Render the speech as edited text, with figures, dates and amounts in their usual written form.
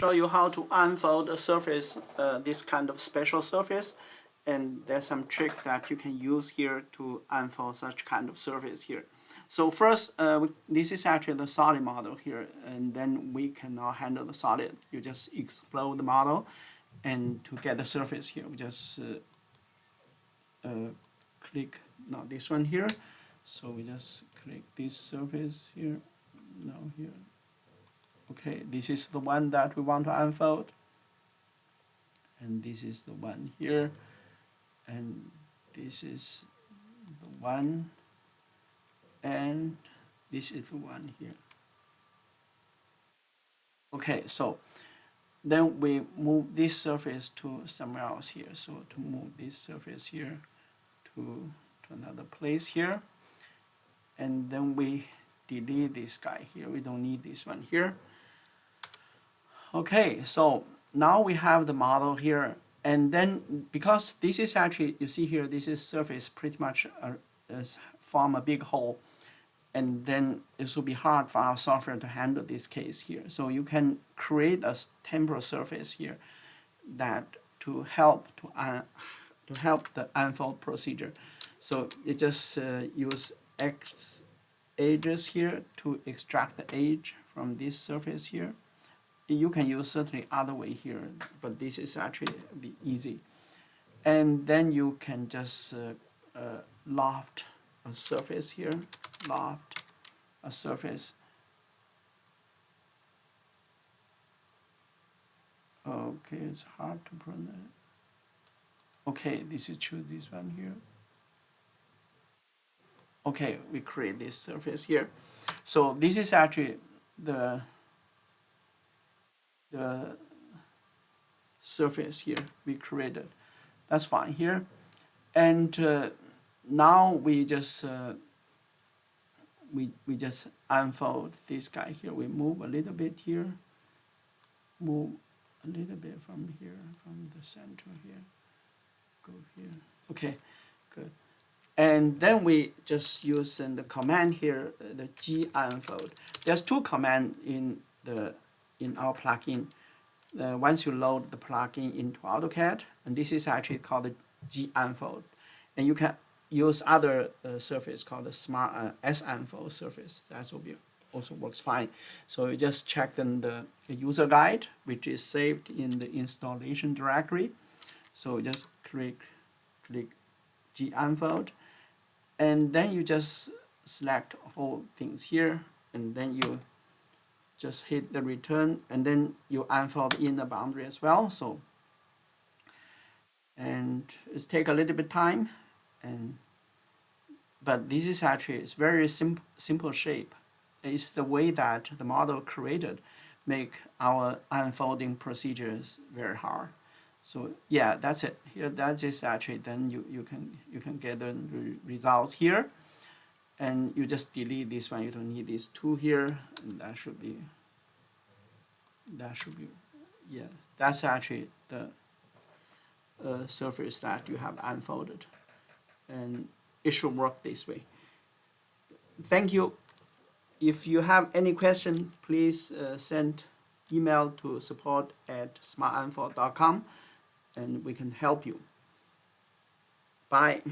show you how to unfold a surface, this kind of special surface, and there's some trick that you can use here to unfold such kind of surface here. So first, this is actually the solid model here, and then we can now handle the solid. You just explode the model, and to get the surface here, we just click not this one here. So we just click this surface here, now here. Okay, this is the one that we want to unfold, and this is the one here, and this is the one, and this is the one here. Okay, so then we move this surface to somewhere else here. So to move this surface here to another place here, and then we delete this guy here. We don't need this one here. Okay, so now we have the model here, and then because this is actually, you see here, this is surface pretty much form a big hole, and then it will be hard for our software to handle this case here. So you can create a temporal surface here that to help the unfold procedure. So you just use X edges here to extract the edge from this surface here. You can use certainly other way here, but this is actually be easy. And then you can just loft a surface here, loft a surface. Okay, it's hard to pronounce. Okay, this is choose this one here. Okay, we create this surface here. So this is actually the surface here we created. That's fine here. And now we just just unfold this guy here. We move a little bit here, move a little bit from here, from the center here, go here. Okay, good. And then we just use the command here, the G unfold. There's two commands in our plugin. Once you load the plugin into AutoCAD, and this is actually called the G unfold, and you can use other surface called the Smart S unfold surface. That will be also works fine. So you just check the user guide, which is saved in the installation directory. So just click G unfold, and then you just select all things here, and then you just hit the return, and then you unfold in the boundary as well. So, and it take a little bit time, but this is actually, it's very simple shape. It's the way that the model created make our unfolding procedures very hard. So yeah, that's it. Here, that is actually, then you can get the results here, and you just delete this one. You don't need these two here, and that should be yeah. That's actually the surface that you have unfolded, and it should work this way. Thank you. If you have any question, please send email to support@smartunfold.com, and we can help you. Bye.